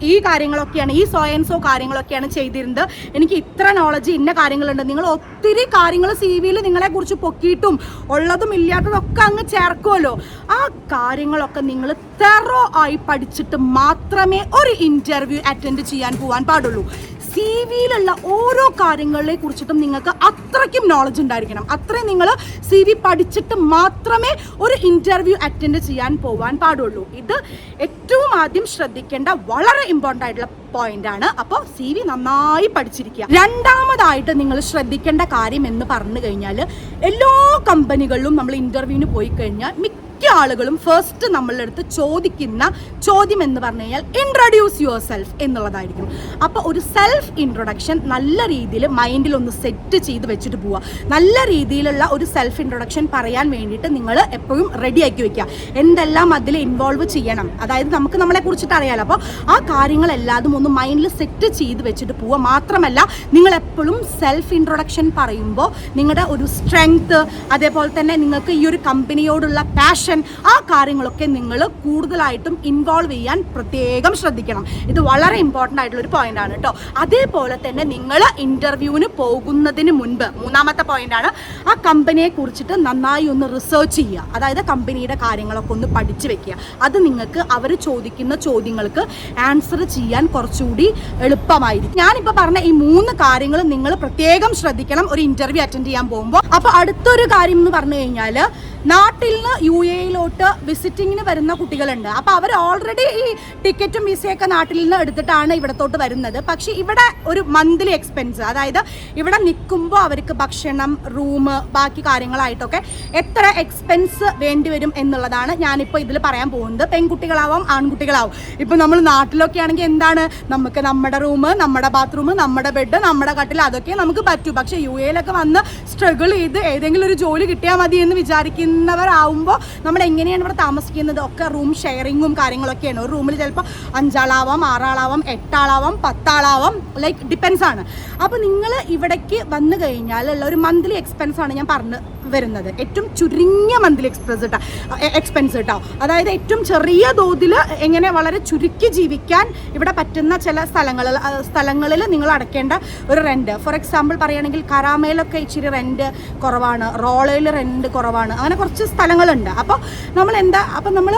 ഈ കാര്യങ്ങളൊക്കെയാണ്, ഈ സോ കാര്യങ്ങളൊക്കെയാണ് ചെയ്തിരുന്നത്, എനിക്ക് ഇത്ര നോളജ് ഇന്ന കാര്യങ്ങളുണ്ട്. നിങ്ങൾ ഒത്തിരി കാര്യങ്ങൾ CVയിൽ നിങ്ങളെക്കുറിച്ച് പൊക്കിയിട്ടും ഉള്ളതും ഇല്ലാത്തതൊക്കെ അങ്ങ് ചേർക്കുമല്ലോ. ആ കാര്യങ്ങളൊക്കെ നിങ്ങൾ തെറോ ആയി പഠിച്ചിട്ട് മാത്രമേ ഒരു ഇൻ്റർവ്യൂ അറ്റൻഡ് ചെയ്യാൻ പോകാൻ പാടുള്ളൂ. CVയിലുള്ള ഓരോ കാര്യങ്ങളെ കുറിച്ചിട്ടും നിങ്ങൾക്ക് അത്രയ്ക്കും നോളജ് ഉണ്ടായിരിക്കണം. അത്രയും നിങ്ങൾ CV പഠിച്ചിട്ട് മാത്രമേ ഒരു ഇൻ്റർവ്യൂ അറ്റൻഡ് ചെയ്യാൻ പോകാൻ പാടുള്ളൂ. ഇത് ഏറ്റവും ആദ്യം ശ്രദ്ധിക്കേണ്ട വളരെ ഇമ്പോർട്ടൻ്റ് ആയിട്ടുള്ള പോയിന്റ് ആണ്. അപ്പോൾ CV നന്നായി പഠിച്ചിരിക്കുക. രണ്ടാമതായിട്ട് നിങ്ങൾ ശ്രദ്ധിക്കേണ്ട കാര്യം എന്ന് പറഞ്ഞു കഴിഞ്ഞാൽ, എല്ലാ കമ്പനികളിലും നമ്മൾ ഇൻ്റർവ്യൂവിന് പോയി കഴിഞ്ഞാൽ മിക്ക ആളുകളും ഫസ്റ്റ് നമ്മളുടെ അടുത്ത് ചോദിക്കുന്ന ചോദ്യം എന്ന് പറഞ്ഞു കഴിഞ്ഞാൽ ഇൻട്രൊഡ്യൂസ് യുവർ സെൽഫ് എന്നുള്ളതായിരിക്കും. അപ്പോൾ ഒരു സെൽഫ് ഇൻട്രൊഡക്ഷൻ നല്ല രീതിയിൽ മൈൻഡിൽ ഒന്ന് സെറ്റ് ചെയ്ത് വെച്ചിട്ട് പോവുക. നല്ല രീതിയിലുള്ള ഒരു സെൽഫ് ഇൻട്രൊഡക്ഷൻ പറയാൻ വേണ്ടിയിട്ട് നിങ്ങൾ എപ്പോഴും റെഡി ആക്കി വെക്കുക. എന്തെല്ലാം അതിൽ ഇൻവോൾവ് ചെയ്യണം, അതായത് നമുക്ക് നമ്മളെ കുറിച്ചിട്ട് അറിയാലോ. അപ്പോൾ ആ കാര്യങ്ങളെല്ലാതും ഒന്ന് മൈൻഡിൽ സെറ്റ് ചെയ്ത് വെച്ചിട്ട് പോവുക. മാത്രമല്ല, നിങ്ങൾ എപ്പോഴും സെൽഫ് ഇൻട്രൊഡക്ഷൻ പറയുമ്പോൾ നിങ്ങളുടെ ഒരു സ്ട്രെങ്ത്, അതേപോലെ തന്നെ നിങ്ങൾക്ക് ഈ ഒരു കമ്പനിയോടുള്ള പാഷൻ, ആ കാര്യങ്ങളൊക്കെ നിങ്ങൾ കൂടുതലായിട്ടും ഇൻവോൾവ് ചെയ്യാൻ പ്രത്യേകം ശ്രദ്ധിക്കണം. ഇത് വളരെ ഇമ്പോർട്ടൻ്റ് ആയിട്ടുള്ള ഒരു പോയിന്റ് ആണ് കേട്ടോ. അതേപോലെ തന്നെ നിങ്ങൾ ഇന്റർവ്യൂവിന് പോകുന്നതിന് മുൻപ് മൂന്നാമത്തെ പോയിന്റ് ആണ്, ആ കമ്പനിയെ കുറിച്ചിട്ട് നന്നായി ഒന്ന് റിസർച്ച് ചെയ്യുക. അതായത് കമ്പനിയുടെ കാര്യങ്ങളൊക്കെ ഒന്ന് പഠിച്ചു വെക്കുക. അത് നിങ്ങൾക്ക് അവർ ചോദിക്കുന്ന ചോദ്യങ്ങൾക്ക് ആൻസർ ചെയ്യാൻ കുറച്ചുകൂടി എളുപ്പമായിരിക്കും. ഞാനിപ്പോൾ പറഞ്ഞ ഈ 3 കാര്യങ്ങൾ നിങ്ങൾ പ്രത്യേകം ശ്രദ്ധിക്കണം ഒരു ഇന്റർവ്യൂ അറ്റൻഡ് ചെയ്യാൻ പോകുമ്പോൾ. അപ്പോൾ അടുത്തൊരു കാര്യം എന്ന് പറഞ്ഞു കഴിഞ്ഞാൽ, നാട്ടിൽ നിന്ന് UAEയിലോട്ട് വിസിറ്റിങ്ങിന് വരുന്ന കുട്ടികളുണ്ട്. അപ്പോൾ അവർ ഓൾറെഡി ഈ ടിക്കറ്റും വിസയൊക്കെ നാട്ടിൽ നിന്ന് എടുത്തിട്ടാണ് ഇവിടത്തോട്ട് വരുന്നത്. പക്ഷേ ഇവിടെ ഒരു മന്ത്ലി എക്സ്പെൻസ്, അതായത് ഇവിടെ നിൽക്കുമ്പോൾ അവർക്ക് ഭക്ഷണം, റൂം, ബാക്കി കാര്യങ്ങളായിട്ടൊക്കെ എത്ര എക്സ്പെൻസ് വേണ്ടി വരും എന്നുള്ളതാണ് ഞാനിപ്പോൾ ഇതിൽ പറയാൻ പോകുന്നത്. പെൺകുട്ടികളാവാം ആൺകുട്ടികളാവും. ഇപ്പോൾ നമ്മൾ നാട്ടിലൊക്കെ ആണെങ്കിൽ എന്താണ്, നമുക്ക് നമ്മുടെ റൂം, നമ്മുടെ ബാത്റൂം, നമ്മുടെ ബെഡ്, നമ്മുടെ കട്ടിൽ, അതൊക്കെ നമുക്ക് പറ്റൂ. പക്ഷേ UAEയിലൊക്കെ വന്ന് സ്ട്രഗിൾ ചെയ്ത് ഏതെങ്കിലും ഒരു ജോലി കിട്ടിയാൽ മതി എന്ന് വിചാരിക്കുന്നവരാകുമ്പോൾ നമ്മൾ എങ്ങനെയാണ് ഇവിടെ താമസിക്കുന്നത്? ഒക്കെ റൂം ഷെയറിങ്ങും കാര്യങ്ങളൊക്കെയാണ്. ഒരു റൂമിൽ ചിലപ്പോൾ 5 ആളാവാം, 6 ആളാവാം, 8 ആളാവാം, 10 ആളാവാം, ലൈക്ക് ഡിപ്പെൻസ് ആണ്. അപ്പോൾ നിങ്ങൾ ഇവിടേക്ക് വന്നു കഴിഞ്ഞാൽ ഉള്ള ഒരു മന്ത്ലി എക്സ്പെൻസ് ആണ് ഞാൻ പറഞ്ഞു വരുന്നത്. ഏറ്റവും ചുരുങ്ങിയ മന്ത്ലി എക്സ്പെൻസ് കേട്ടോ. അതായത് ഏറ്റവും ചെറിയ തോതിൽ എങ്ങനെ വളരെ ചുരുക്കി ജീവിക്കാൻ ഇവിടെ പറ്റുന്ന ചില സ്ഥലങ്ങളിൽ നിങ്ങൾ അടയ്ക്കേണ്ട ഒരു റെൻറ്റ്. ഫോർ എക്സാമ്പിൾ പറയുകയാണെങ്കിൽ കരാമയിലൊക്കെ ഇച്ചിരി റെൻറ്റ് കുറവാണ്, റോളയിൽ റെൻറ്റ് കുറവാണ്, അങ്ങനെ കുറച്ച് സ്ഥലങ്ങളുണ്ട്. അപ്പോൾ നമ്മൾ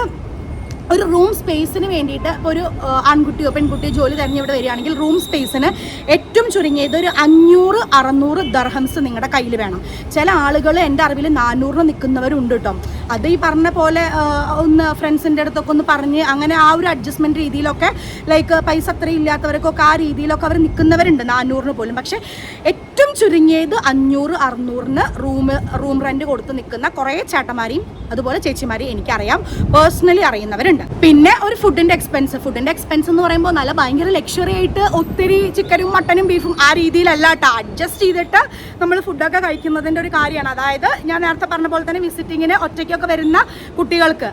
ഒരു റൂം സ്പേസിന് വേണ്ടിയിട്ട് ഒരു ആൺകുട്ടിയോ പെൺകുട്ടിയോ ജോലി തിരഞ്ഞ് ഇവിടെ വരികയാണെങ്കിൽ റൂം സ്പേസിന് ഏറ്റവും ചുരുങ്ങിയത് ഒരു 500-600 ദർഹംസ് നിങ്ങളുടെ കയ്യിൽ വേണം. ചില ആളുകൾ എൻ്റെ അറിവിൽ 400 നിൽക്കുന്നവരുണ്ട് കേട്ടോ. അത് ഈ പറഞ്ഞ പോലെ ഒന്ന് ഫ്രണ്ട്സിൻ്റെ അടുത്തൊക്കെ ഒന്ന് പറഞ്ഞ് അങ്ങനെ ആ ഒരു അഡ്ജസ്റ്റ്മെൻറ്റ് രീതിയിലൊക്കെ, ലൈക്ക് പൈസ അത്രയും ഇല്ലാത്തവർക്കൊക്കെ ആ രീതിയിലൊക്കെ അവർ നിൽക്കുന്നവരുണ്ട് 400 പോലും. പക്ഷേ ഏറ്റവും ചുരുങ്ങിയത് 500-600 റൂം റെൻറ്റ് കൊടുത്ത് നിൽക്കുന്ന കുറേ ചേട്ടന്മാരെയും അതുപോലെ ചേച്ചിമാരെയും എനിക്കറിയാം, പേഴ്സണലി അറിയുന്നവരുണ്ട്. പിന്നെ ഒരു ഫുഡിൻ്റെ എക്സ്പെൻസ് എന്ന് പറയുമ്പോൾ നല്ല ഭയങ്കര ലക്ഷറി ആയിട്ട് ഒത്തിരി ചിക്കനും മട്ടനും ബീഫും ആ രീതിയിലല്ല കേട്ടോ. അഡ്ജസ്റ്റ് ചെയ്തിട്ട് നമ്മൾ ഫുഡൊക്കെ കഴിക്കുന്നതിൻ്റെ ഒരു കാര്യമാണ്. അതായത് ഞാൻ നേരത്തെ പറഞ്ഞ പോലെ തന്നെ വിസിറ്റിങ്ങിന് ഒറ്റയ്ക്കൊക്കെ വരുന്ന കുട്ടികൾക്ക്,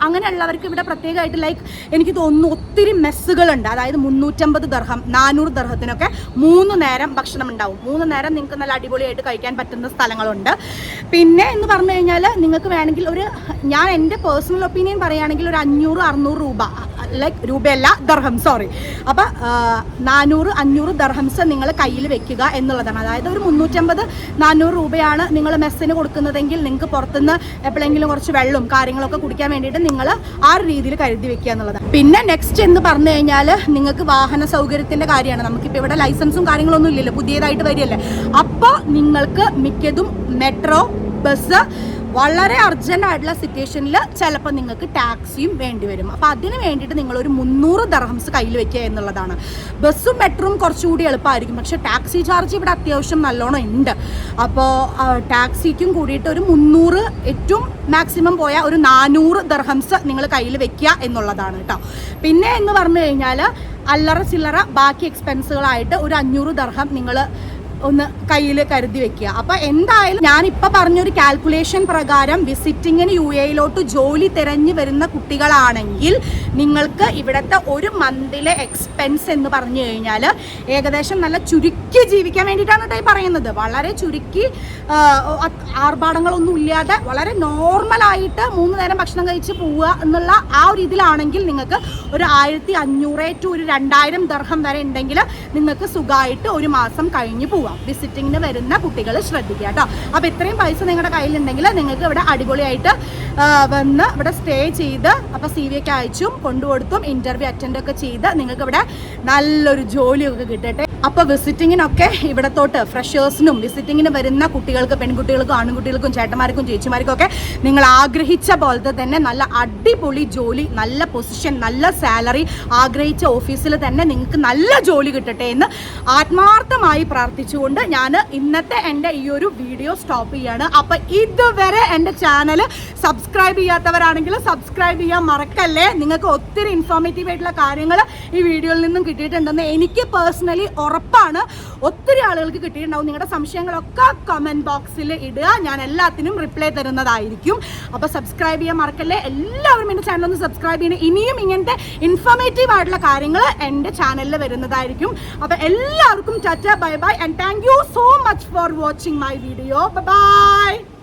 അങ്ങനെയുള്ളവർക്ക് ഇവിടെ പ്രത്യേകമായിട്ട് ലൈക്ക് എനിക്ക് തോന്നുന്നു ഒത്തിരി മെസ്സുകളുണ്ട്. അതായത് 350 ദർഹം 400 ദർഹത്തിനൊക്കെ 3 നേരം ഭക്ഷണം ഉണ്ടാവും. 3 നേരം നിങ്ങൾക്ക് നല്ല അടിപൊളിയായിട്ട് കഴിക്കാൻ പറ്റുന്ന സ്ഥലങ്ങളുണ്ട്. പിന്നെ എന്ന് പറഞ്ഞു കഴിഞ്ഞാൽ നിങ്ങൾക്ക് വേണമെങ്കിൽ ഒരു ഞാൻ എൻ്റെ പേഴ്സണൽ ഒപ്പീനിയൻ പറയുകയാണെങ്കിൽ ഒരു 500-600 രൂപ, ലൈക്ക് രൂപയല്ല ദർഹം, സോറി. അപ്പോൾ 400-500 ദർഹംസ് നിങ്ങൾ കയ്യിൽ വെക്കുക എന്നുള്ളതാണ്. അതായത് ഒരു 350-400 രൂപയാണ് നിങ്ങൾ മെസ്സിന് കൊടുക്കുന്നതെങ്കിൽ നിങ്ങൾക്ക് പുറത്തുനിന്ന് എപ്പോഴെങ്കിലും കുറച്ച് വെള്ളവും കാര്യങ്ങളൊക്കെ കുടിക്കാൻ വേണ്ടിയിട്ട് നിങ്ങൾ ആ ഒരു രീതിയിൽ കരുതി വെക്കുക എന്നുള്ളതാണ്. പിന്നെ നെക്സ്റ്റ് എന്ന് പറഞ്ഞു കഴിഞ്ഞാൽ നിങ്ങൾക്ക് വാഹന സൗകര്യത്തിൻ്റെ കാര്യമാണ്. നമുക്കിപ്പോൾ ഇവിടെ ലൈസൻസും കാര്യങ്ങളൊന്നും ഇല്ലല്ലോ, പുതിയതായിട്ട് വരികയല്ലേ. അപ്പോൾ നിങ്ങൾക്ക് മിക്കതും മെട്രോ, ബസ്, വളരെ അർജൻ്റ് ആയിട്ടുള്ള സിറ്റുവേഷനിൽ ചിലപ്പോൾ നിങ്ങൾക്ക് ടാക്സിയും വേണ്ടി വരും. അപ്പോൾ അതിന് വേണ്ടിയിട്ട് നിങ്ങളൊരു 300 ദർഹംസ് കയ്യിൽ വെക്കുക എന്നുള്ളതാണ്. ബസ്സും മെട്രോയും കുറച്ചുകൂടി എളുപ്പമായിരിക്കും, പക്ഷേ ടാക്സി ചാർജ് ഇവിടെ അത്യാവശ്യം നല്ലോണം ഉണ്ട്. അപ്പോൾ ടാക്സിക്കും കൂടിയിട്ട് ഒരു 300, ഏറ്റവും മാക്സിമം പോയാൽ ഒരു 400 ദർഹംസ് നിങ്ങൾ കയ്യിൽ വെക്കുക എന്നുള്ളതാണ് കേട്ടോ. പിന്നെ എന്ന് പറഞ്ഞു കഴിഞ്ഞാൽ അല്ലറ ചില്ലറ ബാക്കി എക്സ്പെൻസുകളായിട്ട് ഒരു 500 ദർഹം നിങ്ങൾ ഒന്ന് കയ്യിൽ കരുതി വെക്കുക. അപ്പോൾ എന്തായാലും ഞാനിപ്പോൾ പറഞ്ഞൊരു കാൽക്കുലേഷൻ പ്രകാരം വിസിറ്റിങ്ങിന് UAE ജോലി തിരഞ്ഞു വരുന്ന കുട്ടികളാണെങ്കിൽ നിങ്ങൾക്ക് ഇവിടുത്തെ ഒരു മന്തിലെ എക്സ്പെൻസ് എന്ന് പറഞ്ഞു കഴിഞ്ഞാൽ ഏകദേശം നല്ല ചുരുക്കി ജീവിക്കാൻ വേണ്ടിയിട്ടാണ് കേട്ടോ ഈ പറയുന്നത്. വളരെ ചുരുക്കി, ആർഭാടങ്ങളൊന്നും ഇല്ലാതെ വളരെ നോർമലായിട്ട് 3 നേരം ഭക്ഷണം കഴിച്ച് പോവുക എന്നുള്ള ആ ഒരു ഇതിലാണെങ്കിൽ നിങ്ങൾക്ക് ഒരു 1500 to ഒരു 2000 ദർഹം വരെ ഉണ്ടെങ്കിൽ നിങ്ങൾക്ക് സുഖമായിട്ട് ഒരു മാസം കഴിഞ്ഞ് പോവാം. വിസിറ്റിങ്ങിന് വരുന്ന കുട്ടികൾ ശ്രദ്ധിക്കുക കേട്ടോ. അപ്പോൾ ഇത്രയും പൈസ നിങ്ങളുടെ കയ്യിലുണ്ടെങ്കിൽ നിങ്ങൾക്ക് ഇവിടെ അടിപൊളിയായിട്ട് വന്ന് ഇവിടെ സ്റ്റേ ചെയ്ത്, അപ്പോൾ CV ഒക്കെ അയച്ചും കൊണ്ടുകൊടുത്തും ഇൻ്റർവ്യൂ അറ്റൻഡ് ഒക്കെ ചെയ്ത് നിങ്ങൾക്ക് ഇവിടെ നല്ലൊരു ജോലിയൊക്കെ കിട്ടട്ടെ. അപ്പോൾ വിസിറ്റിങ്ങിനൊക്കെ ഇവിടത്തോട്ട് ഫ്രഷേഴ്സിനും വിസിറ്റിങ്ങിന് വരുന്ന കുട്ടികൾക്ക്, പെൺകുട്ടികൾക്കും ആൺകുട്ടികൾക്കും ചേട്ടന്മാർക്കും ചേച്ചിമാർക്കും ഒക്കെ നിങ്ങൾ ആഗ്രഹിച്ച പോലത്തെ തന്നെ നല്ല അടിപൊളി ജോലി, നല്ല പൊസിഷൻ, നല്ല സാലറി, ആഗ്രഹിച്ച ഓഫീസിൽ തന്നെ നിങ്ങൾക്ക് നല്ല ജോലി കിട്ടട്ടെ എന്ന് ആത്മാർത്ഥമായി പ്രാർത്ഥിച്ചുകൊണ്ട് ഞാൻ ഇന്നത്തെ എൻ്റെ ഈ ഒരു വീഡിയോ സ്റ്റോപ്പ് ചെയ്യാണ്. അപ്പോൾ ഇതുവരെ എൻ്റെ ചാനൽ സബ്സ്ക്രൈബ് ചെയ്യാത്തവരാണെങ്കിൽ സബ്സ്ക്രൈബ് ചെയ്യാൻ മറക്കല്ലേ. നിങ്ങൾക്ക് ഒത്തിരി ഇൻഫോർമേറ്റീവ് ആയിട്ടുള്ള കാര്യങ്ങൾ ഈ വീഡിയോയിൽ നിന്നും കിട്ടിയിട്ടുണ്ടെന്ന് എനിക്ക് പേഴ്സണലി ഉറപ്പാണ്. ഒത്തിരി ആളുകൾക്ക് കിട്ടിയിട്ടുണ്ടാവും. നിങ്ങളുടെ സംശയങ്ങളൊക്കെ കമൻറ്റ് ബോക്സിൽ ഇടുക, ഞാൻ എല്ലാത്തിനും റിപ്ലൈ തരുന്നതായിരിക്കും. അപ്പോൾ സബ്സ്ക്രൈബ് ചെയ്യാൻ മറക്കല്ലേ. എല്ലാവരും എൻ്റെ ചാനൽ ഒന്ന് സബ്സ്ക്രൈബ് ചെയ്യണം. ഇനിയും ഇങ്ങനത്തെ ഇൻഫോർമേറ്റീവ് ആയിട്ടുള്ള കാര്യങ്ങൾ എൻ്റെ ചാനലിൽ വരുന്നതായിരിക്കും. അപ്പോൾ എല്ലാവർക്കും Tata, bye bye, and thank you so much for watching my video. Bye bye.